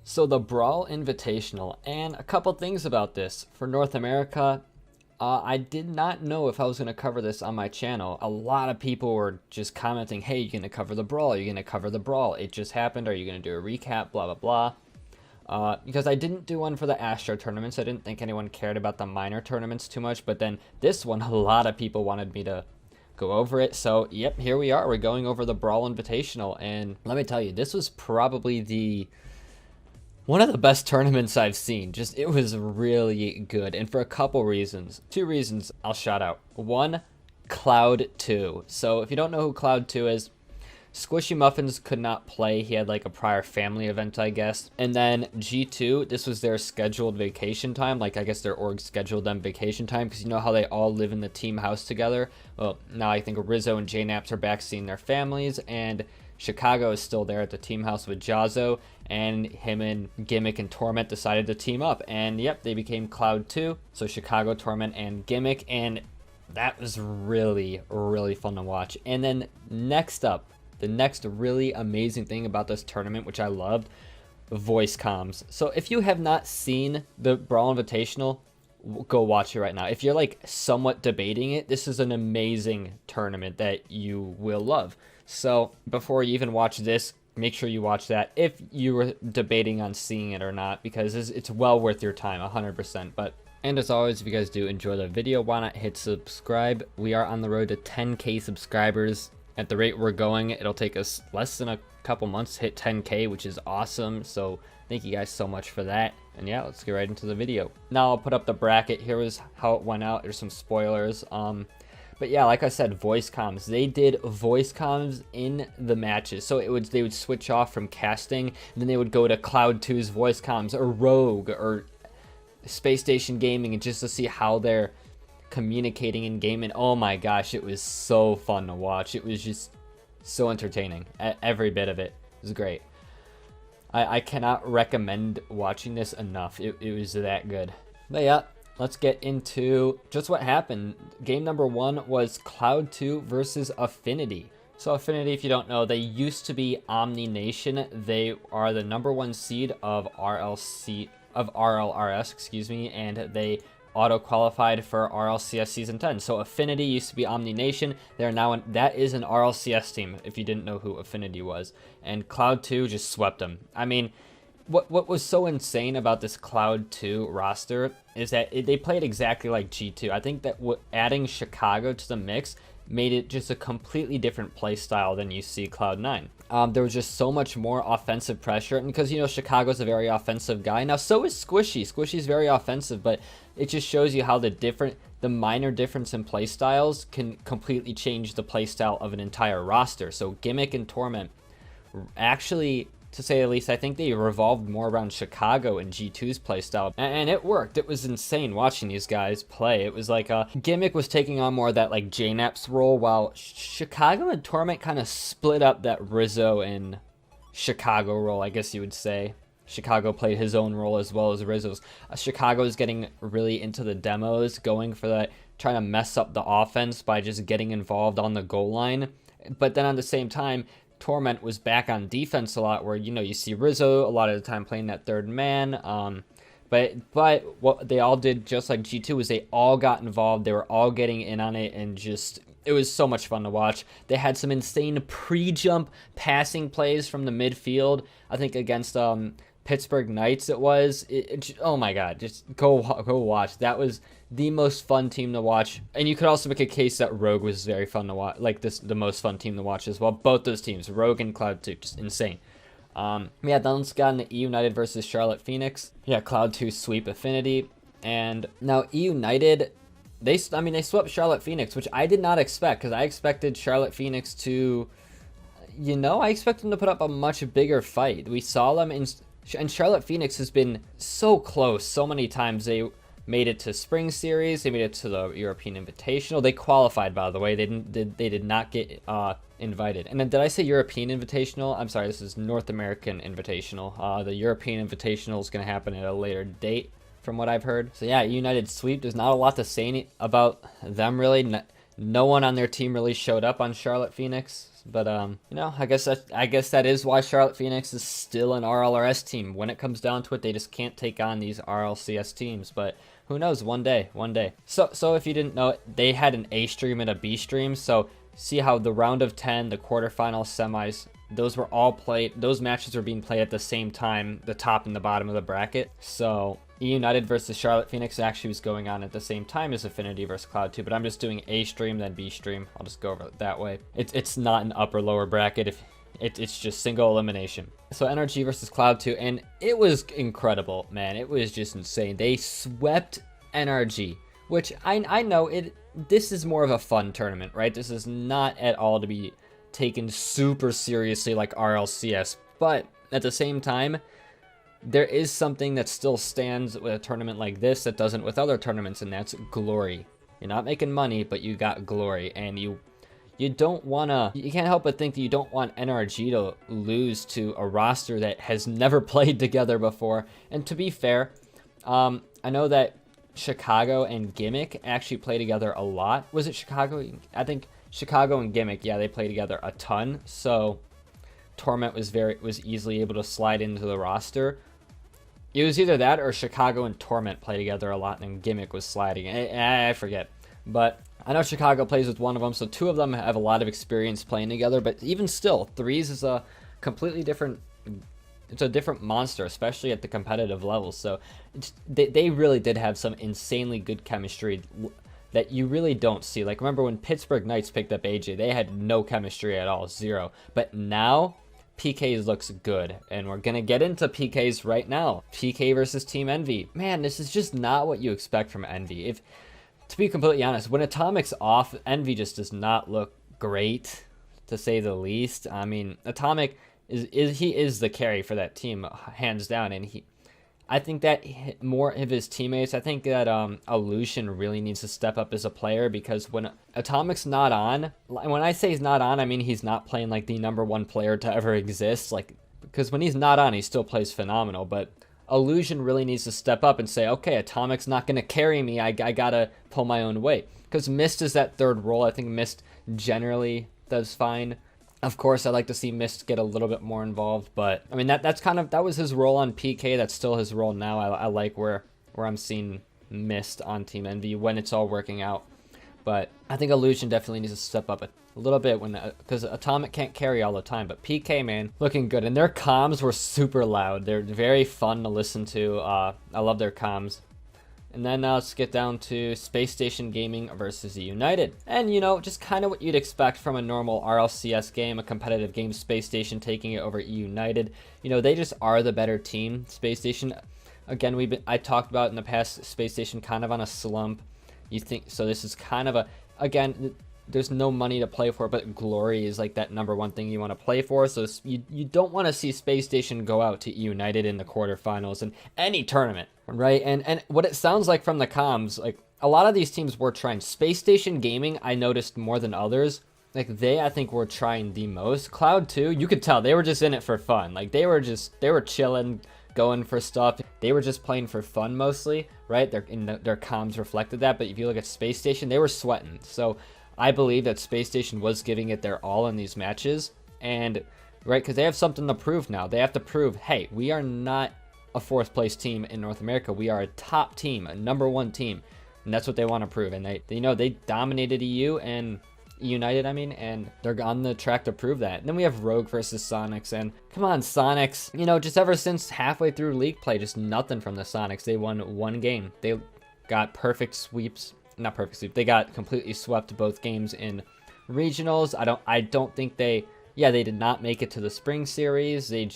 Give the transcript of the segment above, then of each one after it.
So the Brawl Invitational, and a couple things about this. For North America, I did not know if I was going to cover this on my channel. A lot of people were just commenting, hey, you're going to cover the Brawl, you're going to cover the Brawl. It just happened, are you going to do a recap, blah, blah, blah. Because I didn't do one for the Astro tournaments. I didn't think anyone cared about the minor tournaments too much. But then this one, a lot of people wanted me to go over it. So, yep, here we are. We're going over the Brawl Invitational. And let me tell you, this was probably one of the best tournaments I've seen. Just, it was really good. And for a couple reasons. Two reasons I'll shout out. One, CLOUD2. So if you don't know who CLOUD2 is, Squishy Muffins could not play. He had like a prior family event, I guess. And then G2, this was their scheduled vacation time. Like, I guess their org scheduled them vacation time, because you know how they all live in the team house together? Well, now I think Rizzo and JNaps are back seeing their families, and Chicago is still there at the team house with Jazzo, and him and Gimmick and Torment decided to team up, and yep, they became CLOUD2. So Chicago, Torment, and Gimmick, and that was really fun to watch. And then next up, the next really amazing thing about this tournament, which I loved, voice comms. So if you have not seen the Brawl Invitational, go watch it right now. If you're like somewhat debating it, this is an amazing tournament that you will love. So before you even watch this, make sure you watch that if you were debating on seeing it or not, because it's well worth your time, 100%. And as always, if you guys do enjoy the video, why not hit subscribe? We are on the road to 10K subscribers. At the rate we're going, it'll take us less than a couple months to hit 10K, which is awesome. So thank you guys so much for that. And yeah, let's get right into the video. Now I'll put up the bracket. Here was how it went out. There's some spoilers. But yeah, like I said, voice comms. They did voice comms in the matches. So they would switch off from casting, and then they would go to CLOUD2's voice comms, or Rouge, or Spacestation Gaming, and just to see how they're communicating in game. And oh my gosh, it was so fun to watch. It was just so entertaining. Every bit of it was great. I cannot recommend watching this enough. It was that good. But yeah, let's get into just what happened. Game number one was CLOUD2 versus Affinity. So Affinity, if you don't know, they used to be Omni Nation. They are the #1 seed of RLRS, excuse me, and they auto-qualified for RLCS Season 10. So Affinity used to be Omni Nation. They're now that is an RLCS team, if you didn't know who Affinity was. And CLOUD2 just swept them. I mean, what was so insane about this CLOUD2 roster is that they played exactly like G2. I think that adding Chicago to the mix made it just a completely different play style than you see CLOUD9. There was just so much more offensive pressure, and because, you know, Chicago's a very offensive guy. Now, so is Squishy. Squishy's very offensive, but it just shows you how the minor difference in play styles can completely change the play style of an entire roster. So Gimmick and Torment actually, to say the least, I think they revolved more around Chicago and G2's playstyle, and it worked. It was insane watching these guys play. It was like Gimmick was taking on more of that like JNaps role, while Chicago and Torment kind of split up that Rizzo and Chicago role, I guess you would say. Chicago played his own role as well as Rizzo's. Chicago's getting really into the demos, going for that, trying to mess up the offense by just getting involved on the goal line. But then at the same time, Torment was back on defense a lot, where, you know, you see Rizzo a lot of the time playing that third man. But what they all did, just like G2, was they all got involved. They were all getting in on it, and just, it was so much fun to watch. They had some insane pre-jump passing plays from the midfield. I think against Pittsburgh Knights it was. Oh my god, just go watch. That was the most fun team to watch. And you could also make a case that Rouge was very fun to watch, like the most fun team to watch as well. Both those teams, Rouge and CLOUD2, just insane. Yeah, then let's get on to E United versus Charlotte Phoenix. Yeah, CLOUD2 sweep Affinity. And now E United, they swept Charlotte Phoenix, which I did not expect, because I expected Charlotte Phoenix to, you know, I expected them to put up a much bigger fight. We saw them and Charlotte Phoenix has been so close so many times. They made it to Spring Series. They made it to the European Invitational. They qualified, by the way. They did not get invited. And then, did I say European Invitational? I'm sorry, this is North American Invitational. The European Invitational is going to happen at a later date, from what I've heard. So yeah, United sweep. There's not a lot to say about them, really. No one on their team really showed up on Charlotte Phoenix. But you know, I guess that is why Charlotte Phoenix is still an RLRS team. When it comes down to it, they just can't take on these RLCS teams. But who knows? One day. So if you didn't know it, they had an A stream and a B stream. So see how the round of 10, the quarterfinals, semis, those were all played. Those matches were being played at the same time, the top and the bottom of the bracket. So E United versus Charlotte Phoenix actually was going on at the same time as Affinity versus CLOUD2, but I'm just doing A stream, then B stream. I'll just go over it that way. It's not an upper lower bracket. If it's just single elimination. So NRG versus CLOUD2, and it was incredible, man. It was just insane. They swept NRG, which I know this is more of a fun tournament, right? This is not at all to be taken super seriously like RLCS, but at the same time, there is something that still stands with a tournament like this that doesn't with other tournaments, and that's glory. You're not making money, but you got glory, and you don't want to, you can't help but think that you don't want NRG to lose to a roster that has never played together before. And to be fair, I know that Chicago and Gimmick actually play together a lot. Was it Chicago? I think Chicago and Gimmick, yeah, they play together a ton. So Torment was easily able to slide into the roster. It was either that or Chicago and Torment play together a lot, and Gimmick was sliding. I forget. But I know Chicago plays with one of them, so two of them have a lot of experience playing together. But even still, threes is a completely different, it's a different monster, especially at the competitive level. So they really did have some insanely good chemistry that you really don't see. Like, remember when Pittsburgh Knights picked up AJ, they had no chemistry at all, zero. But now PKs looks good, and we're gonna get into PKs right now. PK versus Team Envy. Man, this is just not what you expect from Envy. To be completely honest, when Atomic's off, Envy just does not look great, to say the least. I mean, Atomic is the carry for that team, hands down, and I think that more of his teammates, I think that Illusion really needs to step up as a player, because when Atomic's not on, when I say he's not on, I mean he's not playing like the #1 player to ever exist, like, because when he's not on, he still plays phenomenal, but Illusion really needs to step up and say, okay, Atomic's not going to carry me, I gotta pull my own weight, because Mist is that third role. I think Mist generally does fine. Of course, I'd like to see Mist get a little bit more involved, but I mean that was his role on PK. That's still his role now. I like where I'm seeing Mist on Team Envy when it's all working out. But I think Illusion definitely needs to step up a little bit because Atomic can't carry all the time. But PK, man, looking good, and their comms were super loud. They're very fun to listen to. I love their comms. And then let's get down to Spacestation Gaming versus United. And, you know, just kind of what you'd expect from a normal RLCS game, a competitive game, Space Station taking it over United. You know, they just are the better team. Space Station, again, I talked about in the past, Space Station kind of on a slump. You think, so this is kind of again, there's no money to play for, but glory is like that #1 thing you want to play for. So you don't want to see Space Station go out to United in the quarterfinals in any tournament, right? And what it sounds like from the comms, like a lot of these teams were trying. Space Station Gaming, I noticed more than others. Like I think were trying the most. CLOUD2, you could tell they were just in it for fun. Like they were chilling, going for stuff. They were just playing for fun mostly, right? Their comms reflected that. But if you look at Space Station, they were sweating. So I believe that Space Station was giving it their all in these matches, and right, because they have something to prove now. They have to prove, hey, we are not a 4th place team in North America. We are a top team, a #1 team, and that's what they want to prove. And they dominated EU and United, and they're on the track to prove that. And then we have Rogue versus Sonics, and come on, Sonics, you know, just ever since halfway through league play, just nothing from the Sonics. They won 1 game. They got perfect sweeps. Not perfect sweep. They got completely swept both games in regionals. I don't think they did not make it to the spring series. And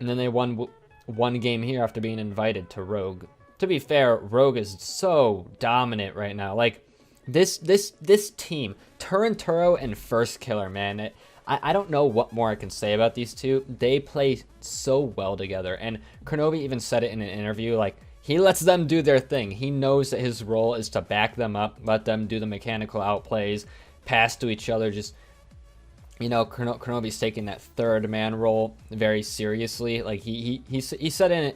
then they won 1 game here after being invited to Rogue. To be fair, Rogue is so dominant right now. Like this team, Turinturo and First Killer, man. I don't know what more I can say about these two. They play so well together. And Kronovi even said it in an interview, like, he lets them do their thing. He knows that his role is to back them up, let them do the mechanical outplays, pass to each other. Just, you know, Kronovi's taking that 3rd man role very seriously. Like he said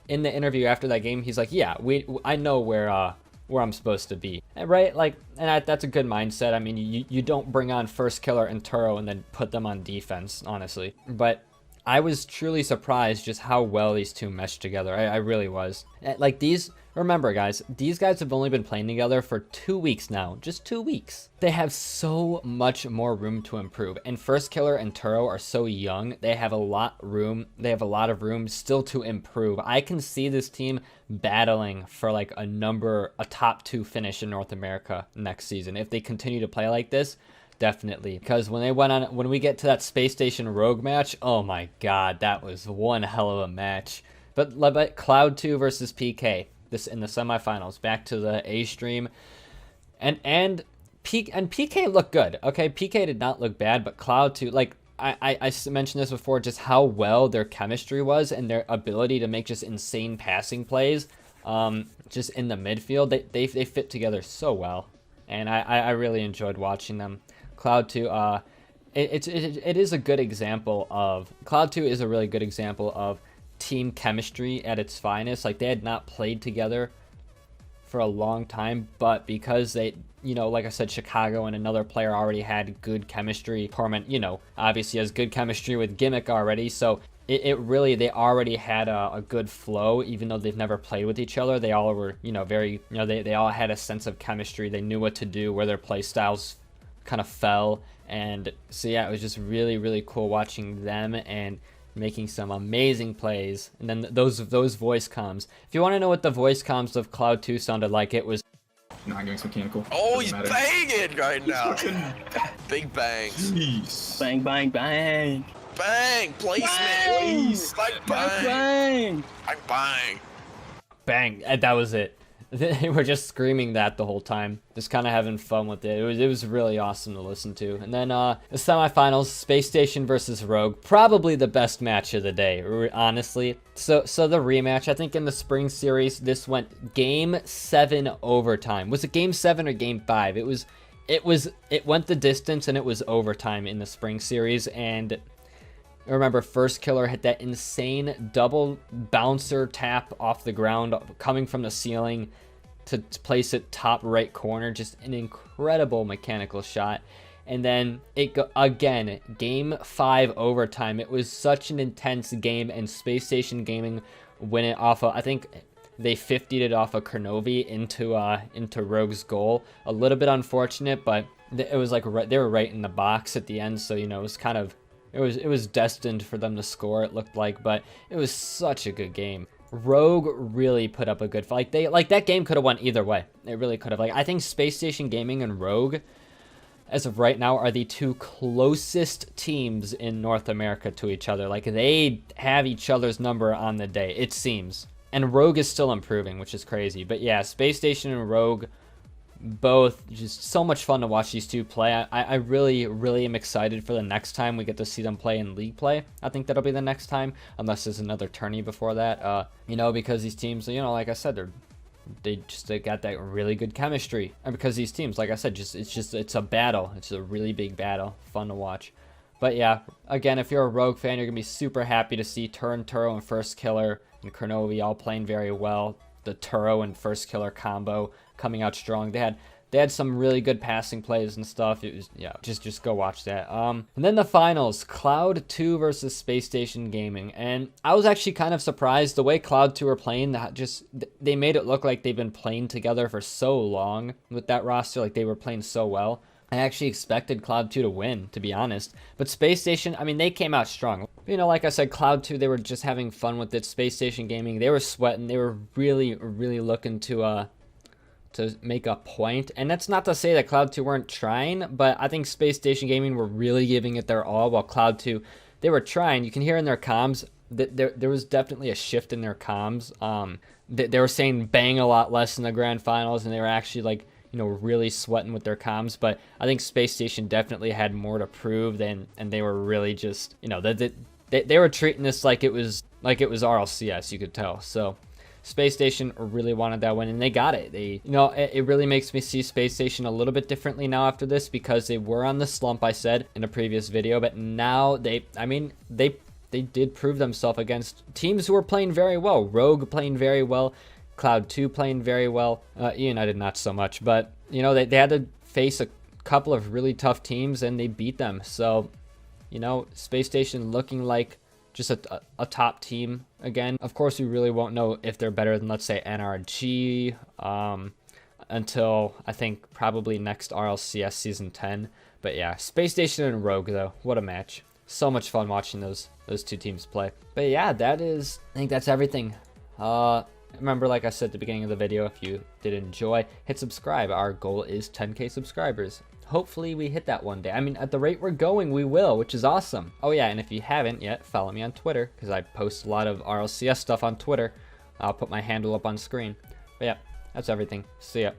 in the interview after that game, he's like, yeah, I know where where I'm supposed to be, right? Like, and that's a good mindset. I mean, you don't bring on First Killer and Turo and then put them on defense, honestly. But I was truly surprised just how well these two meshed together. I really was. Like these, remember guys, these guys have only been playing together for 2 weeks now, just 2 weeks. They have so much more room to improve. And First Killer and Turo are so young. They have a lot of room still to improve. I can see this team battling for like a top 2 finish in North America next season. If they continue to play like this, definitely. Because when we get to that Space Station Rogue match, oh my god, that was one hell of a match. But CLOUD2 versus PK, this in the semifinals, back to the A stream, and PK looked good. Okay, PK did not look bad, but CLOUD2, like I mentioned this before, just how well their chemistry was and their ability to make just insane passing plays, just in the midfield. They fit together so well, and I really enjoyed watching them. CLOUD2, it is a good example of, CLOUD2 is a really good example of team chemistry at its finest. Like, they had not played together for a long time, but because they, you know, like I said, Chicago and another player already had good chemistry. Torment, you know, obviously has good chemistry with Gimmick already, so it really, they already had a good flow. Even though they've never played with each other, they all were, you know, very, you know, they all had a sense of chemistry. They knew what to do, where their play styles kind of fell. And so yeah, it was just really cool watching them and making some amazing plays. And then those voice comms, if you want to know what the voice comms of CLOUD2 sounded like, it was not getting so mechanical. Oh, he's banging right now. Big bangs. Jeez. Bang, bang, bang. Bang. Placement. Bang. Like bang. Bang. Like bang. bang, and that was it. They were just screaming that the whole time, just kind of having fun with it. It was really awesome to listen to. And then the semifinals, Space Station versus Rogue, probably the best match of the day, honestly. So the rematch, I think in the spring series, this went Game 7 overtime. Was it Game 7 or Game 5? It went the distance and it was overtime in the spring series. And remember, First Killer hit that insane double bouncer tap off the ground, coming from the ceiling to place it top right corner. Just an incredible mechanical shot. And then again, Game 5 overtime. It was such an intense game, and Space Station Gaming win it off of, I think they 50'd it off of Kernovi into Rogue's goal. A little bit unfortunate, but it was like they were right in the box at the end, so you know, it was kind of, it was destined for them to score, it looked like. But it was such a good game. Rogue really put up a good fight. That game could have went either way. It really could have. I think Space Station Gaming and Rogue, as of right now, are the two closest teams in North America to each other. They have each other's number on the day, it seems. And Rogue is still improving, which is crazy. But yeah, Space Station and Rogue, both just so much fun to watch these two play. I really am excited for the next time we get to see them play in league play. I think that'll be the next time, unless there's another tourney before that. You know, because these teams, you know, like I said, they got that really good chemistry. And because these teams, like I said, it's a battle. It's a really big battle, fun to watch. But yeah, again, if you're a Rogue fan, you're gonna be super happy to see Turo and First Killer and Kernovi all playing very well. The Turo and First Killer combo coming out strong. They had some really good passing plays and stuff. It was, yeah, just go watch that. And then the finals, CLOUD2 versus Space Station Gaming. And I was actually kind of surprised the way CLOUD2 were playing. They made it look like they've been playing together for so long with that roster. Like, they were playing so well. I actually expected CLOUD2 to win, to be honest. But Space Station, I mean, they came out strong. You know, like I said, CLOUD2, they were just having fun with it. Space Station Gaming, they were sweating. They were really looking to make a point. And that's not to say that CLOUD2 weren't trying, but I think Space Station Gaming were really giving it their all, while CLOUD2, they were trying. You can hear in their comms that there was definitely a shift in their comms. They were saying bang a lot less in the grand finals, and they were actually, like, you know, really sweating with their comms. But I think Space Station definitely had more to prove, and they were really just, you know, they were treating this like it was RLCS, you could tell. So Space Station really wanted that win, and they got it. You know, it really makes me see Space Station a little bit differently now after this, because they were on the slump, I said in a previous video, but now they did prove themselves against teams who were playing very well. Rogue playing very well, CLOUD2 playing very well. United not so much, but you know, they had to face a couple of really tough teams and they beat them. So, you know, Space Station looking like just a top team again. Of course, we really won't know if they're better than, let's say, NRG until I think probably next RLCS season 10. But yeah, Space Station and Rogue though, what a match. So much fun watching those two teams play. But yeah, I think that's everything. Remember, like I said at the beginning of the video, if you did enjoy, hit subscribe. Our goal is 10K subscribers. Hopefully we hit that one day. I mean, at the rate we're going, we will, which is awesome. Oh yeah, and if you haven't yet, follow me on Twitter, because I post a lot of RLCS stuff on Twitter. I'll put my handle up on screen. But yeah, that's everything. See ya.